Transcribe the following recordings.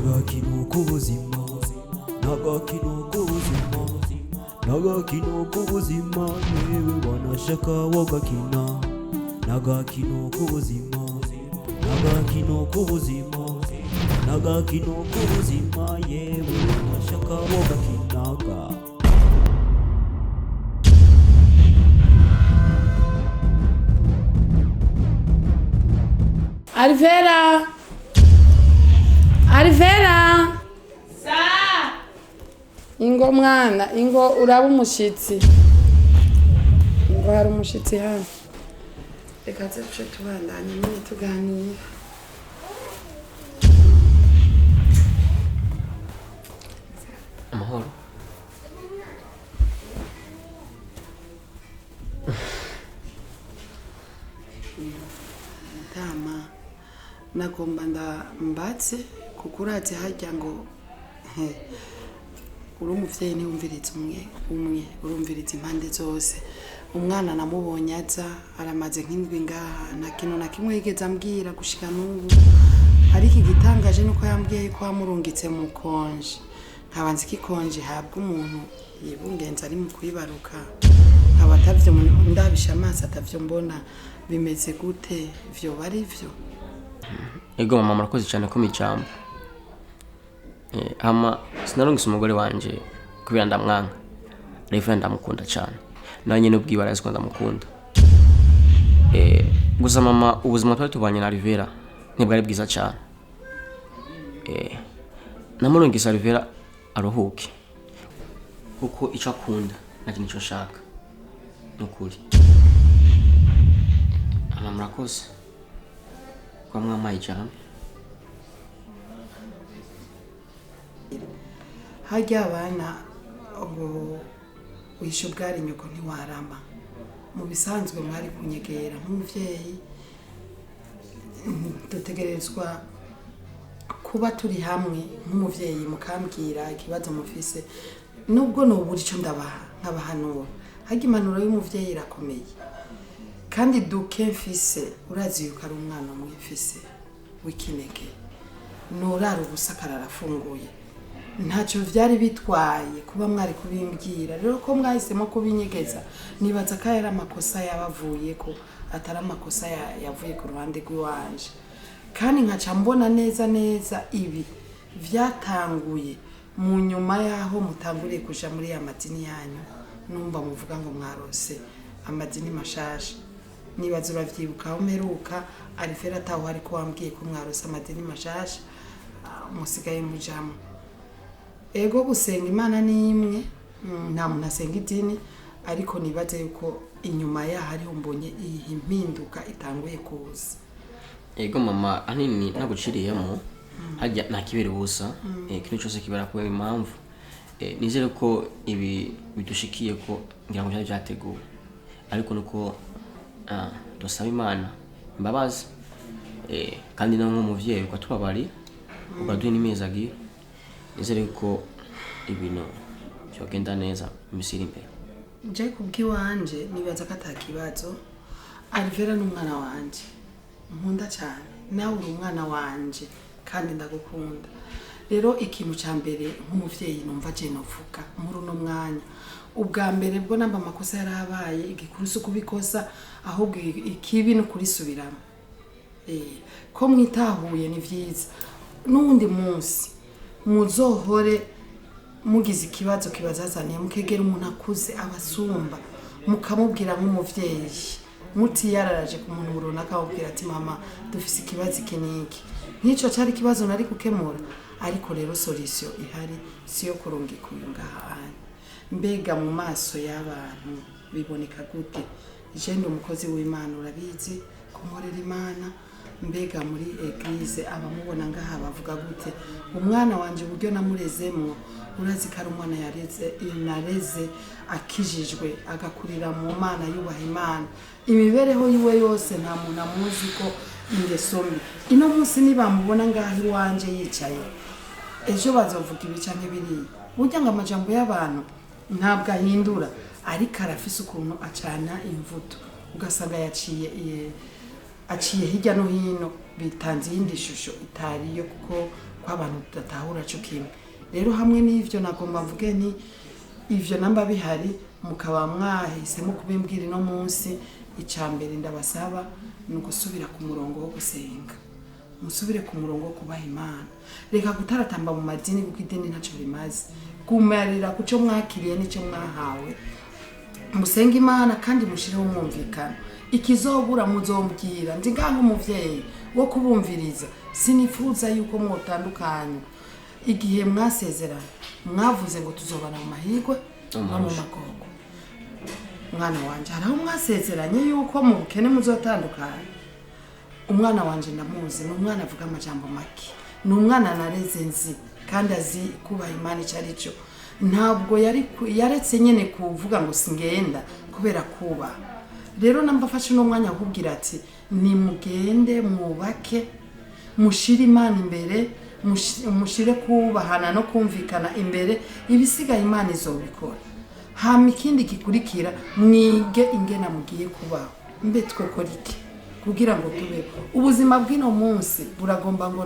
Nagakino k'ubuzima, nagakino k'ubuzima, nagakino k'ubuzima, yewe wanashaka wogakina. Nagakino k'ubuzima, nagakino k'ubuzima, nagakino k'ubuzima, yewe wanashaka wogakinaga. Alvera! Alvera! Sa! Ingo mwana, ingo uraba umushitsi. Ingo hari umushitsi hano. Reka tuce tubandanye nyine tuganira. Amahoro. Dama, nagomba ndambatse kuko urazi harya ngo uri umuvyeyi ntiwumviriza umwe urumviriza impande zose. Umwana namubonye aza aramaze nk'indwi ngaha, nta kintu na kimwe yigeze ambwira gushika n'ubu, ariko igitangaje nuko yambwiye ko wamurungitse mu konje. Nkaba nzi ko ikonje habwa umuntu yibungenza ari mu kwibaruka, nkaba atavyo ndabisha amaso atavyo mbona. Bimeze gute? Vyoba ari vyo? Ego mama, murakoze cyane ko mijambo. Ama sinarungise umugore wanje kubera ndamwanga. Revera ndamukunda cyane. Nanye n'ubwiba araziko ndamukunda. Gusa mama, ubuzima twari tubanye na Rivera ntibwari bwiza cyane. Namurungise Rivera aruhuke. Kuko ico akunda nacyo nico shaka. Nukuri. Murakoze kwa mwamaye cyane. Harya abana ngo wishe ubwari nyoko ntiwarama. Mu bisanzwe mwari kunyegera nk'umuvyeyi, dutegerezwa kuba turi hamwe nk'umuvyeyi mukambwira ikibazo mufise, nubwo nobura ico ndabaha nk'abahanura. Harya impanuro y'umuvyeyi irakomeye. Kandi duke mfise, urazi yuko ari umwana umwe mfise w'ikinege, nurara ubusa kararafunguye. Ntacyo vyari bitwaye kuba mwari kubimbwira. Rero ko mwahisemo kubinyegeza, nibaza ko ari amakosa yabavuye ko atari amakosa yavuye ku ruhande rw'iwanje. Kandi nkaca mbona neza ibi vyatanguye mu nyuma yaho mutanguriye kuja muri ya madini yanyu. Numva muvuga ngo mwarose amadini mashasha. Nibaza uravyibuka aho mperuka Alvera ataho ariko wambwiye ko mwarose amadini mashasha, musigaye mujamo. Ego gusenga Imana ni imwe, nta muntu asenga idini, ariko nibaze yuko inyuma yaho ari mbonye iyi mpinduka itanguye kuza. Ego mama, anini naguciriyemo hajya nakibere busa, kino cyose kibera kuba impamvu. Nizere ko ibi bidushikiye ko ngira ngo cyari cyateguwe, ariko nuko dusaba Imana imbabazi, kandi no nk'umuvyeyi uko tubabari ugaduha n'imeza agiye. Nizere ko ibintu byogenda neza imisiri imbere. Je kubwiwanje nibaza ko atakibazo. Alvera n'umwana wanje nkunda cyane, nawe uri umwana wanje kandi ndagukunda. Rero ikintu ca mbere nk'umuvyeyi numva je novuga muri uno mwanya, ubwa mbere bwo namba amakosa yarabaye, igikuru cyo kubikosa ahubwo ikibi no kurisubiramo. Ko mwitahuye ni vyiza. N'undi munsi muzohore mugize ikibazo kibazazaniye, mukegera umuntu akuze abasumba, mukamubwira nk'umuvyeyi, mutiyararaje ku muntu runaka mubwira ati mama dufise ikibazo kiniki. Nico cyari kibazo nari gukemura, ariko rero solution ihari siyo kurungika uyu ngaha. Mbega mu maso y'abantu biboneka gute? Je ndi umukozi w'Imana, urabizi kumorera Imana. Mbega muri eglise abamubona ngaha bavuga gute? Umwana wanje uburyo namurezemwo, urazi ko ari umwana nareze akijijwe agakurira mu Mana, yubaha Imana. Imibereho yiwe yose nta muntu amuzi ko ingeso mbi. Ino munsi nibamubona ngaha iwanje yicaye, ejo bazovuga ibi canke biriya. Burya ngo amajambo y'abantu ntabwo ahindura, ariko arafise ukuntu acana imvuto, ugasanga yaciye aciye hirya no hino bitanze iyindi shusho itariyo kuko kw'abantu tudatahura cyo kimwe. Rero hamwe n'ivyo nagomba mvuge nti ivyo namba bihari mukaba mwahisemo kubimbwira no munsi, icambere ndabasaba ni gusubira ku murongo wo gusenga, musubire ku murongo wo kubaha Imana, reka gutaratamba mu madini kuko idini ntaco rimaze, kumarira kuco mwakiriye nico mwahawe, musenga Imana kandi mushireho umwumvikano. Ikizobura muzombwira ndi ngaho umuvyeyi wo kubumviriza, sinifuza yuko mwotandukanye igihe mwasezerana mwavuze ngo tuzobana mu mahirwe no mu magogo. Umwana wanje haraho mwasezeranye yuko mu bukene muzotandukanye. Umwana wanje ndamuzi, ni umwana avuga amajambo make, ni umwana nareze nzi kandi azi kubaha Imana icyo ari cyo. Ntabwo yaretse nyene kuvuga ngo singenda kubera kubaha. Rero nambafashe no mwanya kubwira ati ni mugende mwubake, mushire Imana imbere, mushire kubahana no kumvikana imbere, ibisigaye Imana izobikora. Hama ikindi gikurikira mwige ingena mugiye kubaho, mbe twokora iki kugira ngo tube ubuzima bw'ino munsi buragomba ngo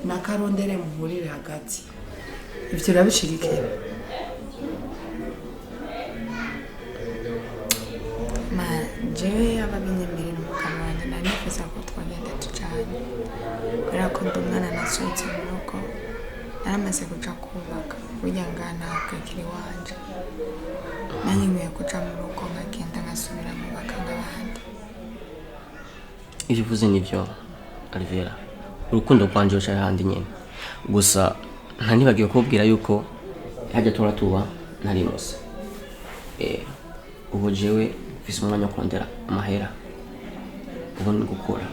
nakarondere muhurire hagati. Ivyo rabishirikira jewe ababinyemerera umukama wanjye nanifuza ko twagenda tujanye kubera ko ndi umwana nasohotse mu rugo naramaze kuja kubaka burya ngaha ntabwo akiri wanje, nanjye nkwiye kuja mu rugo nkagenda ngasubira mu baka nk'abandi. Ivyo uvuze nivyo Alvera, urukundo rwanje ruca handi nyene, gusa ntanibagiwe kubwira yuko hajya tora tuba narinose. Ubu jewe mfise umwanya wo kurondera amahera, ubu ni gukora.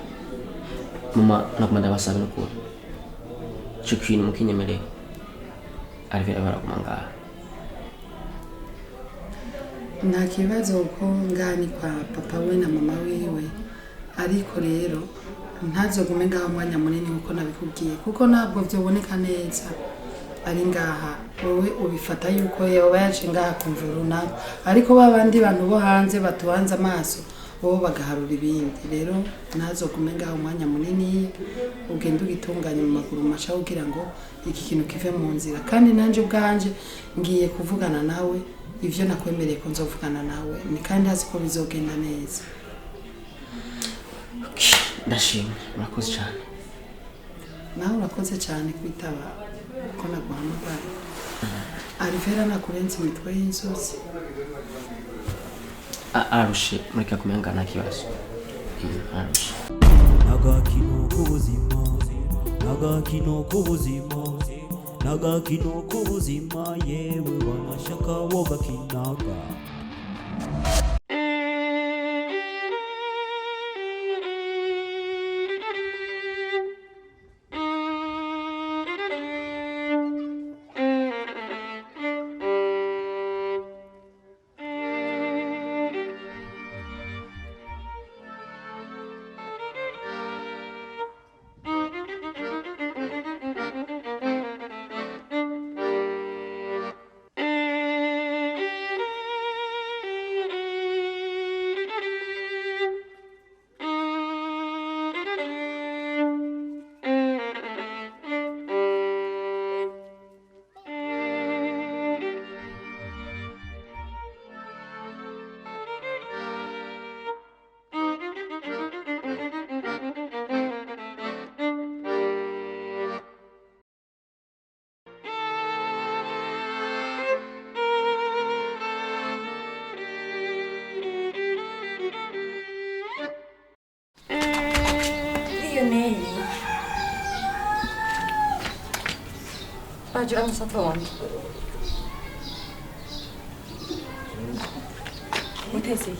Mama naguma ndabasaba n'ukuri ico kintu mukinyemereye Alvera baraguma ngaha. Nta kibazo ko ngani kwa papa we na mama wiwe, ariko rero ntazogume ngaho umwanya munini nkuko nabikubwiye kuko ntabwo vyoboneka neza ari ngaha. Wowe ubifata yuko yoba yaje ngaha kumva runaka, ariko babandi bantu bo hanze batubanze amaso bo bagaharura ibindi. Rero ntazogume ngaho umwanya munini, ugenda ugitunganya mu maguru masha kugira ngo iki kintu kive mu nzira. Kandi nanje ubwanje ngiye kuvugana nawe ivyo nakwemereye ko nzovugana nawe, ni kandi hazi ko bizogenda neza. Ndashimye, murakoze cyane. Nawe urakoze cyane kwitaba ko naguhamagara. Alvera nakurenze imitwe y'inzozi. Arushe mureka kumenga nta kibazo. Arushe. Agakino k'ubuzima, agakino k'ubuzima, agakino k'ubuzima, yewe wanashaka wogakinaga. Giorno stato avanti. What is it?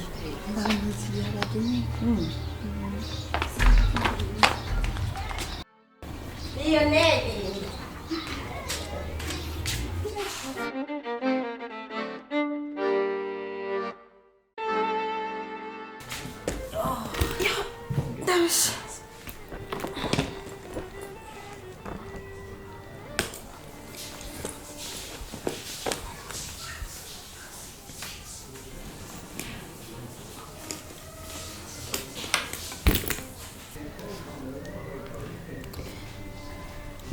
Lionelli. Oh, ja, dames.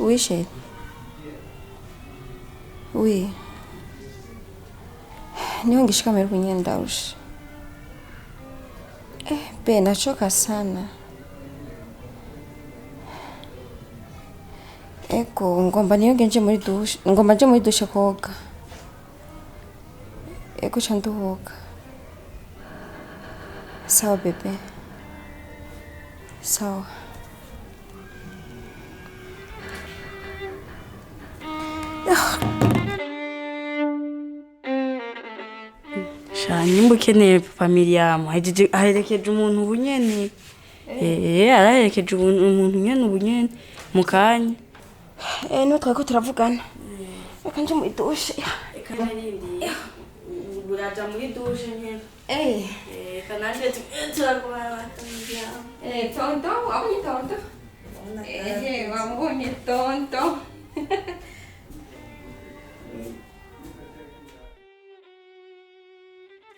Oui, chérie. Oui. Niyo ngishika mbere kunyendausha. Be nachoka sana. Eko ngomba nioge nje muri dushe. Ngomba nje muri dushe koga. Eko chanduhoga. Sawa bebe. Sawa. Nyimba ukeneye papa Miriam aherekeje umuntu ubunyene araherekeje umuntu nyene ubunyene mu kanya No twako turavugana. Reka nje muri dushe. buraja muri dushe nyene kananje turagwara Tonto, wabonye tonto? Wabonye tonto.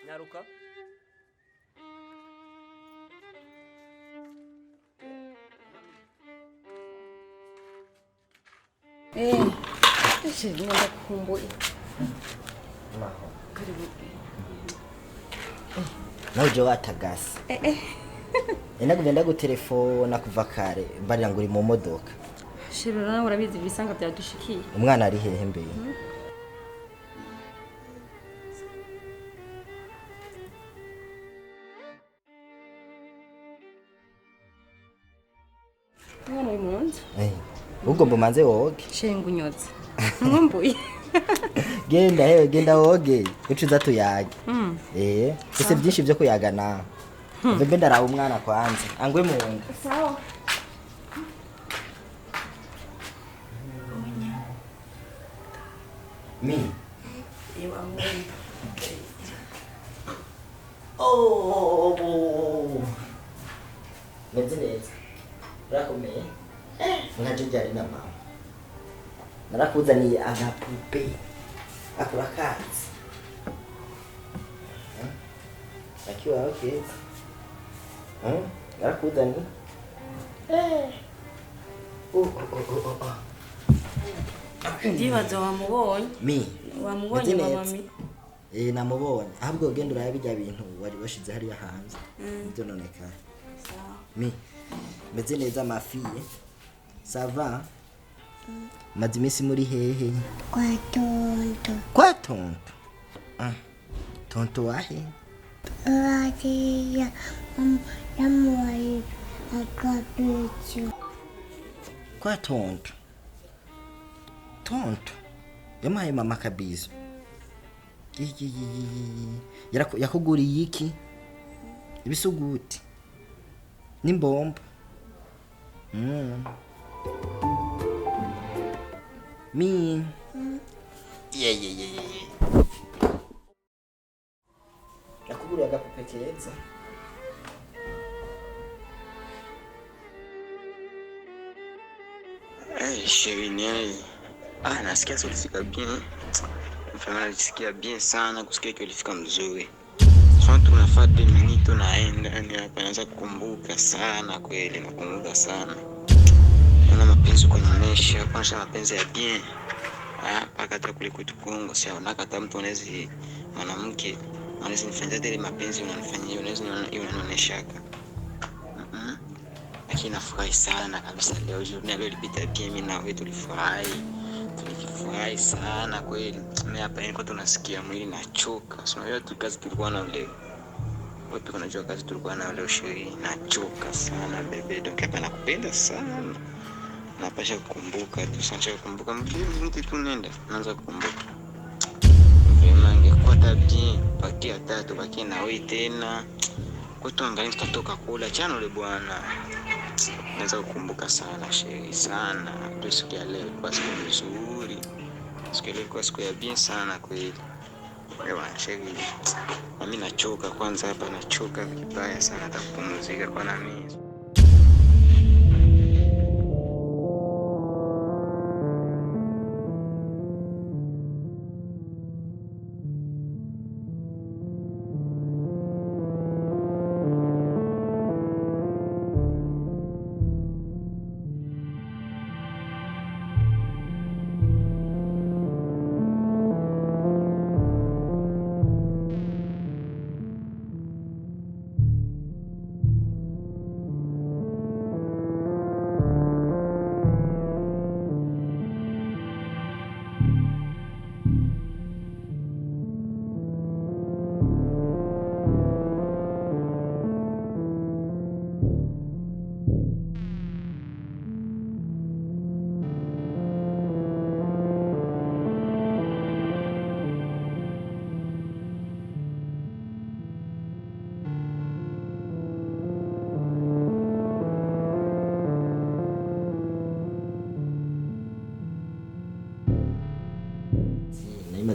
Nyaruka. Ese nenda kukumbuye. nawe uje watagase nagumye gutelefona kuva kare mbarira ngo uri mu modoka Shiro nawe urabizi ibisanga byadushikiye. umwana ari hehe mbere Mwana uri mu nzu. ugomba umanze woge Shenga unyotse. Nkumbuye. genda woge uca uza tuyage ese byinshi byo kuyaga nawe mbe ndaraba umwana kwanza angwe mu nda Sawa. mi oh meze neza urakomeye nkaje byari na mama narakuzaniye agapupe akura kazi akiwa okay narakuzaniye ndibaza wamubonye mi wamubonye mama mi namubonye ahubwo ugenda uraya bijya bintu wari washize hariya hanze ibyo noneka mi meze neza mafiye sava maze iminsi muri hehe kwa tonto tonto wahe kwa tonto yamuhaye mama kabizo yakuguriye iki ibisuguti n'imbombo mi yakuguriye agapupe keza Chérie, nasikia ulifika bien. Vraiment nasikia bien sana kusikia ulifika mzuri. Sasa tunafaa 2 minutes unaenda, yani hapa naanza kukumbuka sana kweli, nakumbuka sana. Una mapenzi kuonyesha, kwanza mapenzi ya bien. Paka hata kule kwetu Kongo, sasa unakata mtu anaweza mwanamke, anaweza nifanyia ile mapenzi unanifanyia, unaweza unaonyeshaka. Lakini nafurahi sana kabisa leo journée leo ilipita bien, mimi na wewe tulifurahi sana kweli. Mimi hapa niko tunasikia mwili nachoka. Sio hiyo tu kazi tulikuwa nayo leo. Wewe pia unajua kazi tulikuwa nayo leo Xray, nachoka sana bebe. Donc hapa nakupenda sana. Napasha kukumbuka tu, sasa kukumbuka mtu tu nenda. Naanza kukumbuka. Vraiment ingekuwa bien, pakia tatu baki na wewe tena. Kwa tu angalia tukatoka kula chano yule bwana. Naweza kukumbuka sana Xray sana. Ndio siku ya leo kwa siku nzuri. Siku ile kwa siku ya bien sana kweli. Ewa Xray. Mimi nachoka kwanza hapa, nachoka vibaya sana, hata kupumzika kwa nami.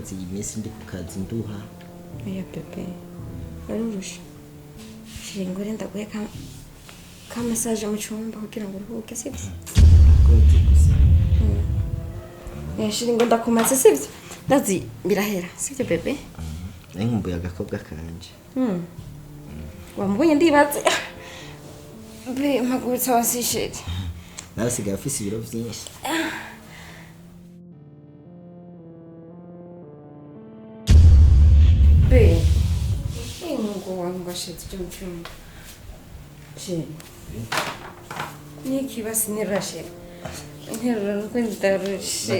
maze iyi minsi ndi ku kazi nduha. Oya bebe barurusha shingore ndaguhe ka massage mu cyumba kugira ngo uruhuke sibyo Gute gusa. Shiringo ndakumaze sibyo ndazi birahera sibyo bebe Nkumbuye agakobwa kanje. Wambonye ndibaze be mpagurutsa wasishije Nawe sigaye ufise ibiro vyinshi. be ngo wangashitse cyo cyumba je niki basi nirashe nterura nuko ndarushe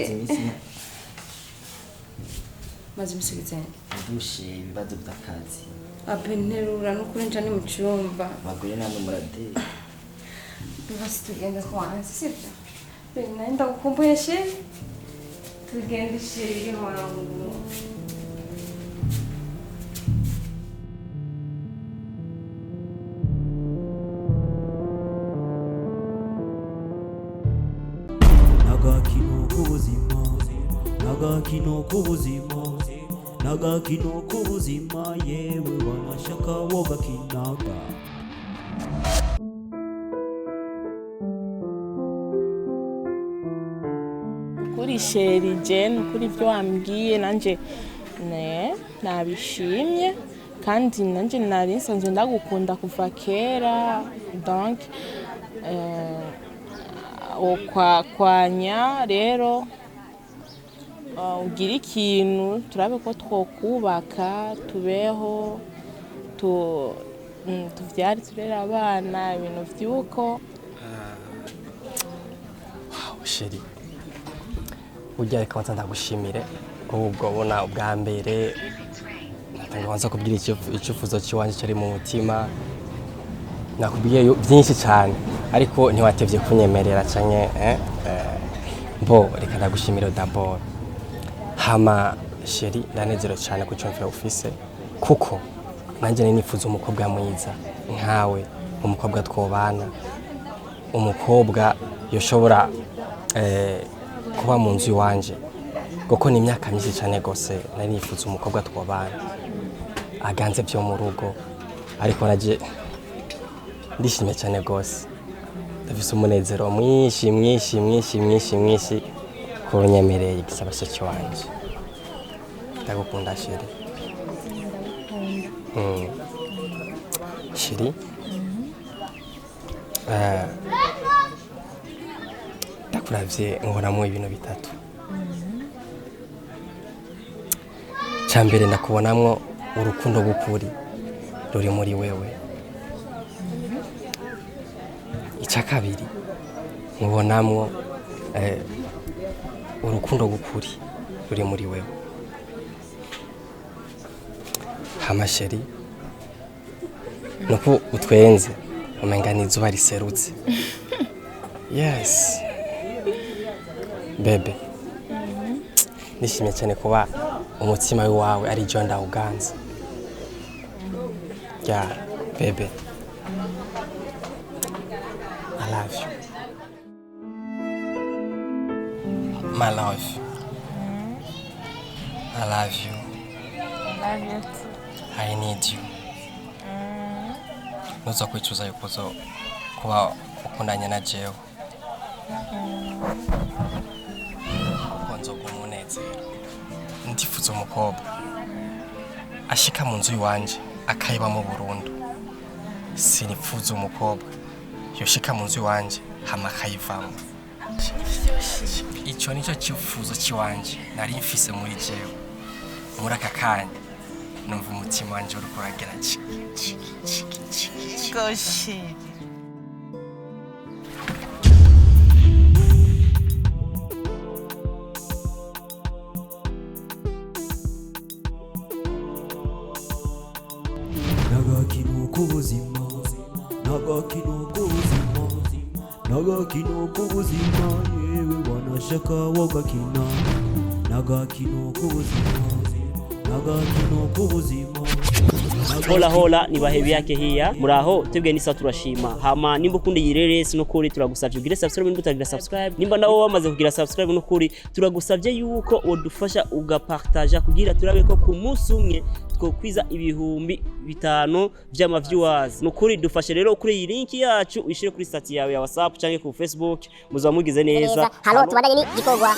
maze musigitse Ndushe ibibazo by'akazi. ape nterura nuko nja ni mu cyumba Bagure namwe murade. basi tugenda kwanza sibyo be naenda kukumbuye she tugende she wangu Agakino k'ubuzima, agakino k'ubuzima, agakino k'ubuzima, yewe wanashaka wogakinaga. Kuri sheri Jane kuri byo wambwiye nanje nabishimye kandi nanje nari nsanzwe ndagukunda kuva kera donc okwakwanya rero ugira ikintu turabe ko twokubaka tubeho tuvyari turera abana ibintu vyuko sheri ujya reka wanza ndagushimire ubwo bona ubwa mbere natanga wanza kubwira icyifuzo cy'iwanje cyari mu mutima nakubwiye byinshi cyane ariko ntiwatevye kunyemerera canke mbo reka ndagushimire d'abord hama sheri ndanezero cyane ku cyumvira ufise kuko nanje nifuza umukobwa mwiza nkawe umukobwa twobana umukobwa yoshobora kuba mu nzu iwanje kuko ni imyaka myinshi cyane gose nari nifuza umukobwa twobana aganze byo mu rugo ariko naje ndishimye cyane gose ndafise umunezero mwinshi kunyemereye igisaba cyo wanje ndagukunda sheri sheri ndakuravye nkubonamo ibintu bitatu cyambere ndakubonamwo urukundo rw'ukuri ruri muri wewe icya kabiri nkubonamwo urukundo rw'ukuri ruri muri wewe hama sheri nuko utwenze umenga n'izuba riserutse yes bebe nishimye cyane kuba umutima wawe ari jo ndawuganza yeah bebe I love you my love I love you I need you nuza kwicuza yuko kuba ukundanye na jewe konzo kumunezero ndifuza umukobwa ashika mu nzu iwanje akayiba mu Burundi sinifuza umukobwa yoshika mu nzu iwanje hama akayivamo icyo nicyo cyifuzo cy'iwanje nari mfise muri jewe muri aka kanya numva umutima wanje uri kuragera goshi Agakino k'ubuzima, agakino k'ubuzima, agakino k'ubuzima, yewe wanashaka wogakina. Agakino k'ubuzima, agakino k'ubuzima. hola hola ni bahebi yake hiya muraho tebwe nisa turashima hama nimba ukunda Iyireresi no kuri turagusavye ugire subscribe nimba utagira subscribe nimba nawo wamaze kugira subscribe no kuri turagusavye yuko wodufasha ugapartager kugira turabe ko ku munsi umwe twokwiza ibihumbi 5 vy'ama viewers no kuri dufashe rero kuri iyi link yacu uyishire kuri stat yawe ya WhatsApp canke ku Facebook muzamugize neza halo tubandanye ni gikorwa